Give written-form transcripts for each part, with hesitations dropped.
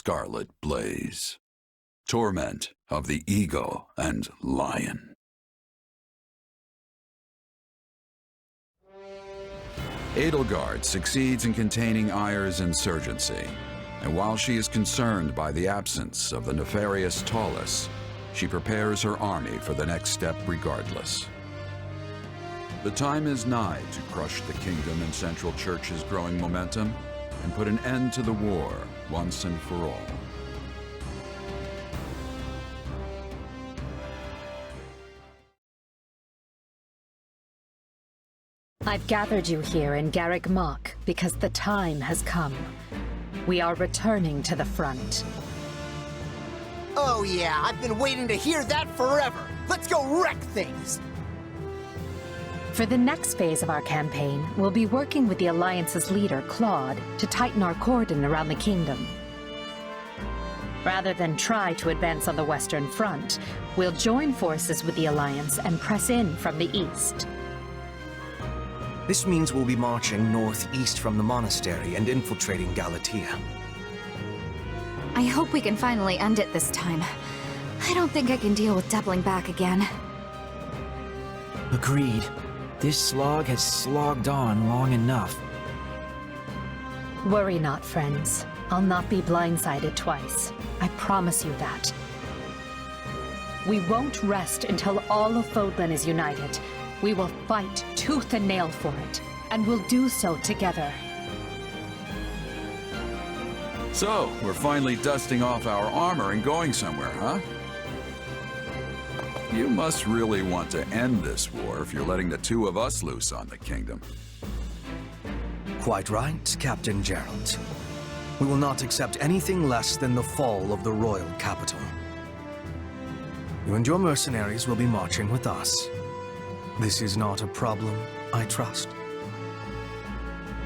scarlet blaze. Torment of the eagle and lion. Edelgard succeeds in containing Ayr's insurgency, and while she is concerned by the absence of the nefarious Taurus, she prepares her army for the next step regardless. The time is nigh to crush the kingdom and Central Church's growing momentum and put an end to the war once and for all. I've gathered you here in Garrick Mach because the time has come. We are returning to the front. Oh yeah, I've been waiting to hear that forever! Let's go wreck things! For the next phase of our campaign, we'll be working with the Alliance's leader, Claude, to tighten our cordon around the kingdom. Rather than try to advance on the Western Front, we'll join forces with the Alliance and press in from the east. This means we'll be marching northeast from the monastery and infiltrating Galatea. I hope we can finally end it this time. I don't think I can deal with doubling back again. Agreed. This slog has slogged on long enough. Worry not, friends. I'll not be blindsided twice. I promise you that. We won't rest until all of Fodlan is united. We will fight tooth and nail for it, and we'll do so together. So, we're finally dusting off our armor and going somewhere, huh? You must really want to end this war if you're letting the two of us loose on the kingdom. Quite right, Captain Gerald. We will not accept anything less than the fall of the royal capital. You and your mercenaries will be marching with us. This is not a problem, I trust.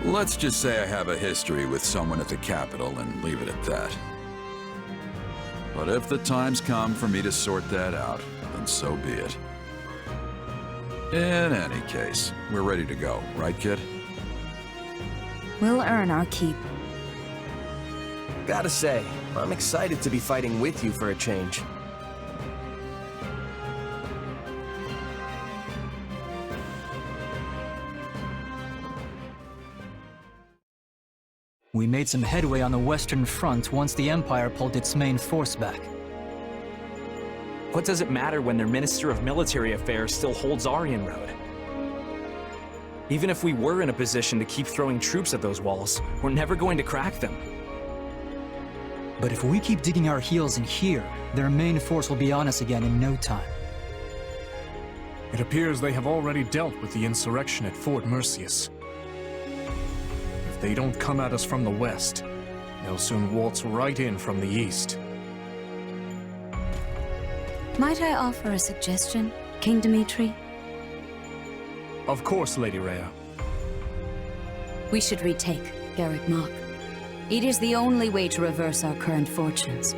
Let's just say I have a history with someone at the capital and leave it at that. But if the time's come for me to sort that out, then so be it. In any case, we're ready to go, right, kid? We'll earn our keep. Gotta say, I'm excited to be fighting with you for a change. We made some headway on the Western Front once the Empire pulled its main force back. What does it matter when their Minister of Military Affairs still holds Aryan Road? Even if we were in a position to keep throwing troops at those walls, we're never going to crack them. But if we keep digging our heels in here, their main force will be on us again in no time. It appears they have already dealt with the insurrection at Fort Mercius. If they don't come at us from the west, they'll soon waltz right in from the east. Might I offer a suggestion, King Dimitri? Of course, Lady Rhea. We should retake Garrick Mach. It is the only way to reverse our current fortunes.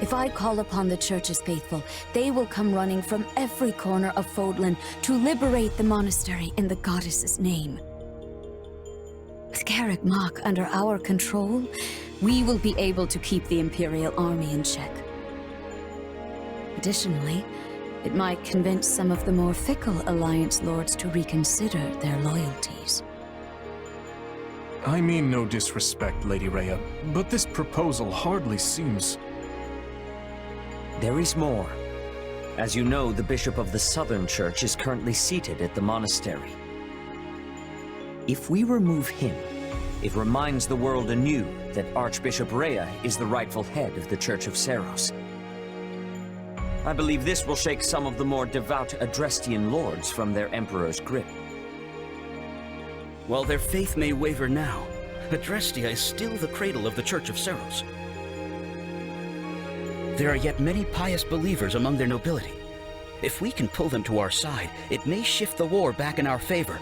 If I call upon the Church's faithful, they will come running from every corner of Fodlan to liberate the monastery in the goddess's name. With Garrick Mach under our control, we will be able to keep the Imperial army in check. Additionally, it might convince some of the more fickle Alliance lords to reconsider their loyalties. I mean no disrespect, Lady Rhea, but this proposal hardly seems... There is more. As you know, the Bishop of the Southern Church is currently seated at the monastery. If we remove him, it reminds the world anew that Archbishop Rhea is the rightful head of the Church of Seros. I believe this will shake some of the more devout Adrestian lords from their Emperor's grip. While their faith may waver now, Adrestia is still the cradle of the Church of Seros. There are yet many pious believers among their nobility. If we can pull them to our side, it may shift the war back in our favor.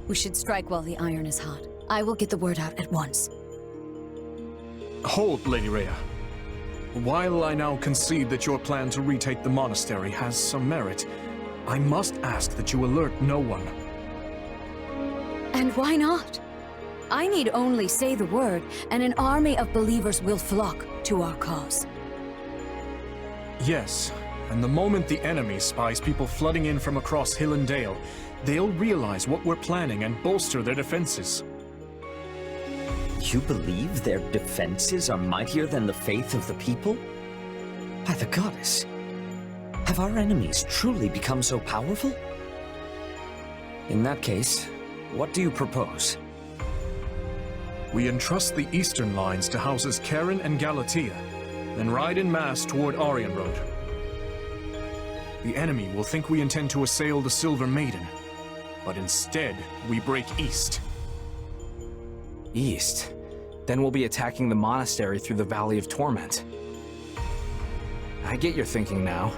We should strike while the iron is hot. I will get the word out at once. Hold, Lady Rhea. While I now concede that your plan to retake the monastery has some merit, I must ask that you alert no one. And why not? I need only say the word, and an army of believers will flock to our cause. Yes, and the moment the enemy spies people flooding in from across hill and dale, they'll realize what we're planning and bolster their defenses. You believe their defenses are mightier than the faith of the people? By the goddess, have our enemies truly become so powerful? In that case, what do you propose? We entrust the eastern lines to houses Karen and Galatea, then ride en masse toward Aryan Road. The enemy will think we intend to assail the Silver Maiden, but instead, we break east. East? Then we'll be attacking the monastery through the Valley of Torment. I get your thinking now.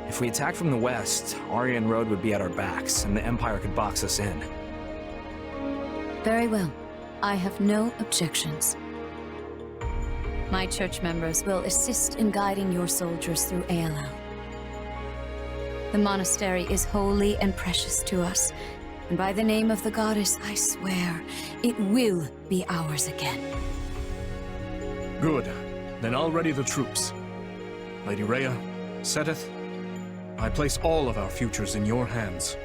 If we attack from the west, Aryan Road would be at our backs, and the Empire could box us in. Very well. I have no objections. My church members will assist in guiding your soldiers through ALL. The monastery is holy and precious to us, and by the name of the goddess, I swear, it will be ours again. Good. Then I'll ready the troops. Lady Rhea, Seteth, I place all of our futures in your hands.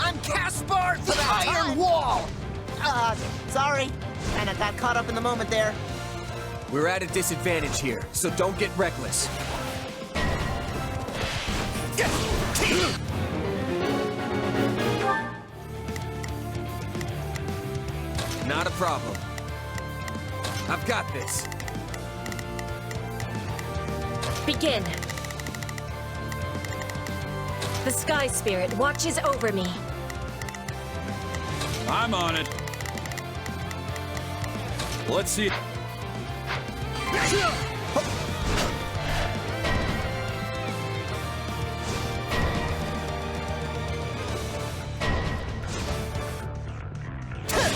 I'm Caspar to the Iron Wall! Sorry. Kinda got caught up in the moment there. We're at a disadvantage here, so don't get reckless. Not a problem. I've got this. Begin. The Sky Spirit watches over me. I'm on it. Let's see.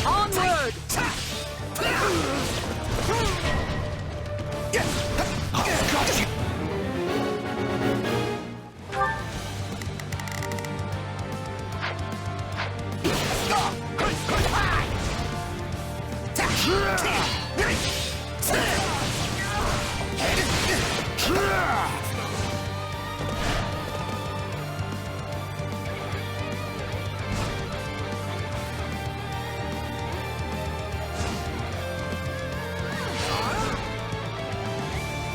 Onward!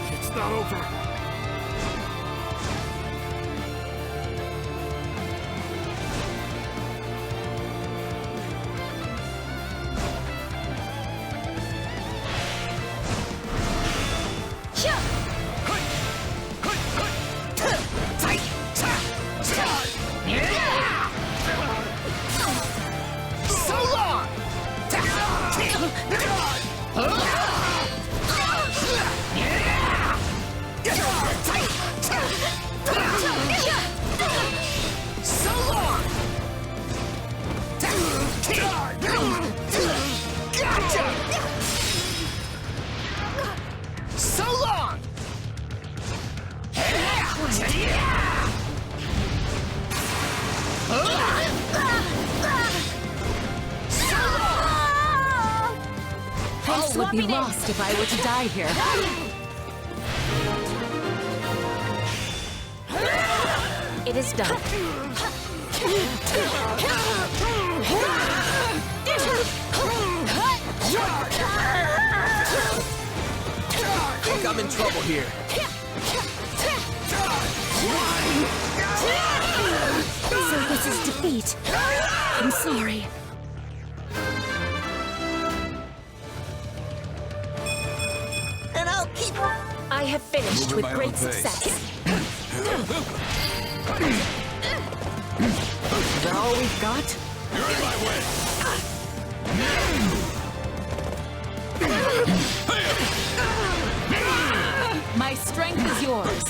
It's not over. All would be lost if I were to die here. It is done. I think I'm in trouble here. So this is defeat. I'm sorry. And I'll keep... I have finished with great success. Is that all we've got? You're in my way. My strength is yours.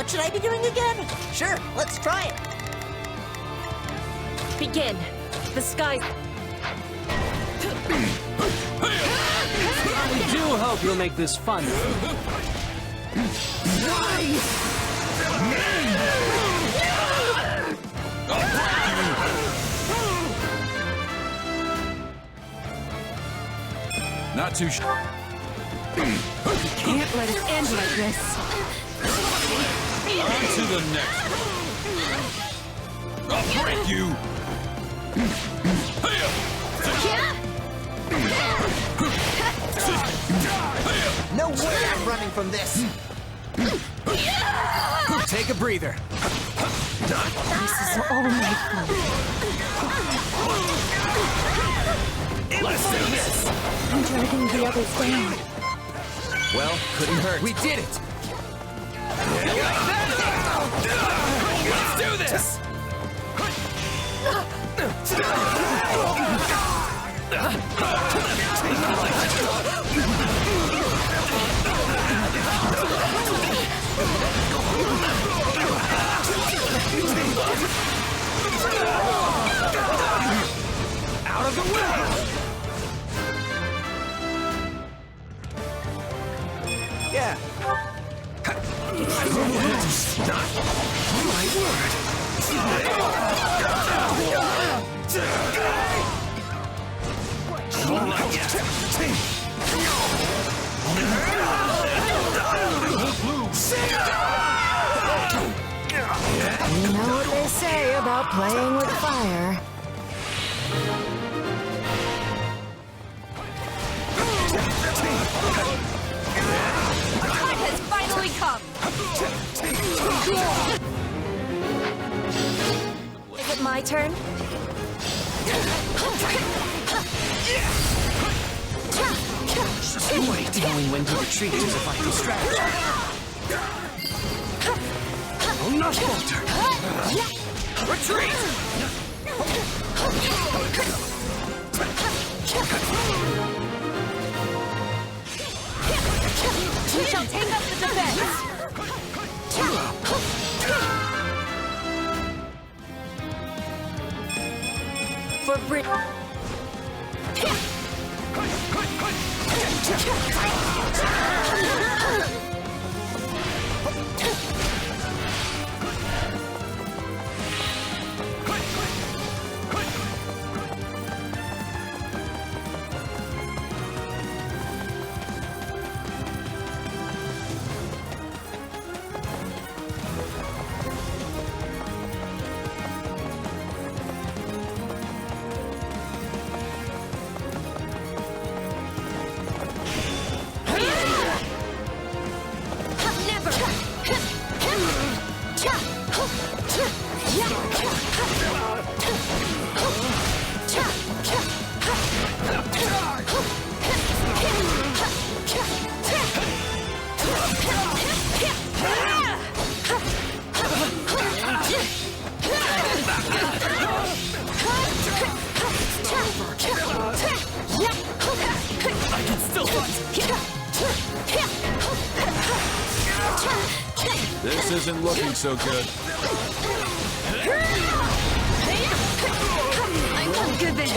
What should I be doing again? Sure, let's try it. Begin. The sky. I do hope you'll make this fun. Not too Can't let it end like this. On to the next. I'll break you. No way I'm running from this. Take a breather. This is all my fault. Let's do this. I'm dragging the others down. Well, couldn't hurt. We did it. Let's do this. Out of the way! Yeah. Not my word. Not yet. You know what they say about playing with fire. Our time has finally come! Is it my turn? Wait, knowing when to retreat is a vital strategy. I'll not falter. Retreat! We shall take up the defense! For Brit. This isn't looking so good. I'm good then.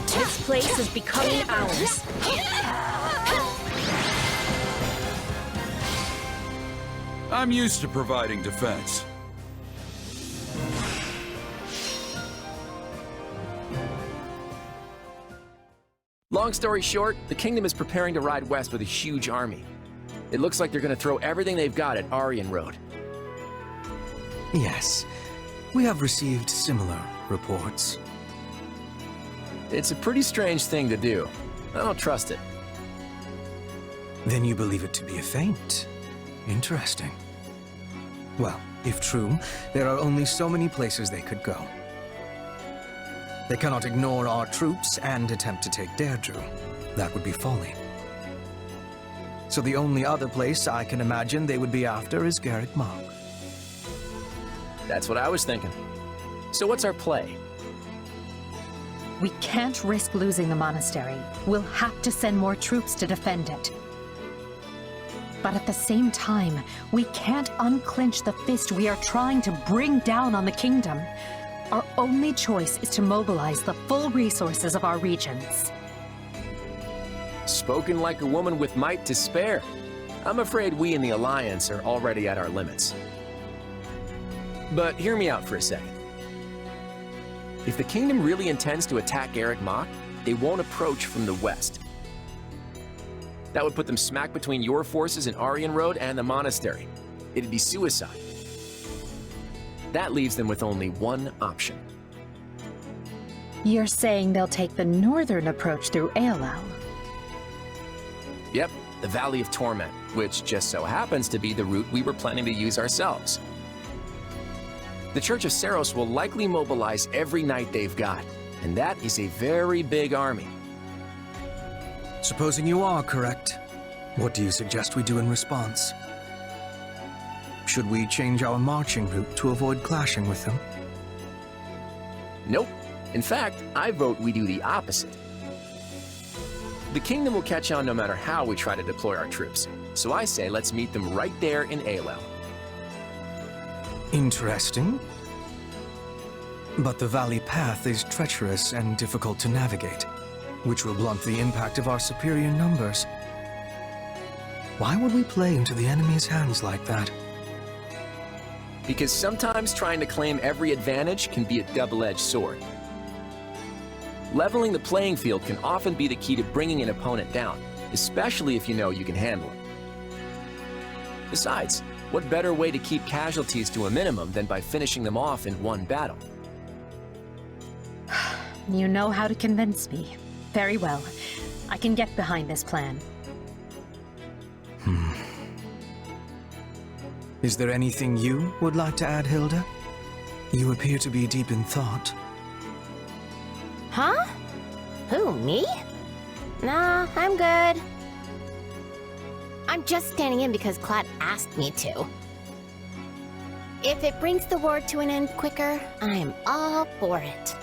This place is becoming ours. I'm used to providing defense. Long story short, the kingdom is preparing to ride west with a huge army. It looks like they're going to throw everything they've got at Aryan Road. Yes, we have received similar reports. It's a pretty strange thing to do. I don't trust it. Then you believe it to be a feint. Interesting. Well, if true, there are only so many places they could go. They cannot ignore our troops and attempt to take Deirdre. That would be folly. So the only other place I can imagine they would be after is Garreg Mach. That's what I was thinking. So what's our play? We can't risk losing the monastery. We'll have to send more troops to defend it. But at the same time, we can't unclench the fist we are trying to bring down on the kingdom. Our only choice is to mobilize the full resources of our regions. Spoken like a woman with might to spare. I'm afraid we in the Alliance are already at our limits. But hear me out for a second. If the kingdom really intends to attack Garreg Mach, they won't approach from the west. That would put them smack between your forces in Aryan Road and the monastery. It'd be suicide. That leaves them with only one option. You're saying they'll take the northern approach through Aelel? Yep, the Valley of Torment, which just so happens to be the route we were planning to use ourselves. The Church of Seiros will likely mobilize every knight they've got, and that is a very big army. Supposing you are correct, what do you suggest we do in response? Should we change our marching route to avoid clashing with them? Nope. In fact, I vote we do the opposite. The kingdom will catch on no matter how we try to deploy our troops, so I say let's meet them right there in Aelel. Interesting. But the valley path is treacherous and difficult to navigate, which will blunt the impact of our superior numbers. Why would we play into the enemy's hands like that? Because sometimes trying to claim every advantage can be a double-edged sword. Leveling the playing field can often be the key to bringing an opponent down, especially if you know you can handle it. Besides, what better way to keep casualties to a minimum than by finishing them off in one battle? You know how to convince me. Very well. I can get behind this plan. Is there anything you would like to add, Hilda? You appear to be deep in thought. Huh? Who, me? Nah, I'm good. I'm just standing in because Claude asked me to. If it brings the war to an end quicker, I am all for it.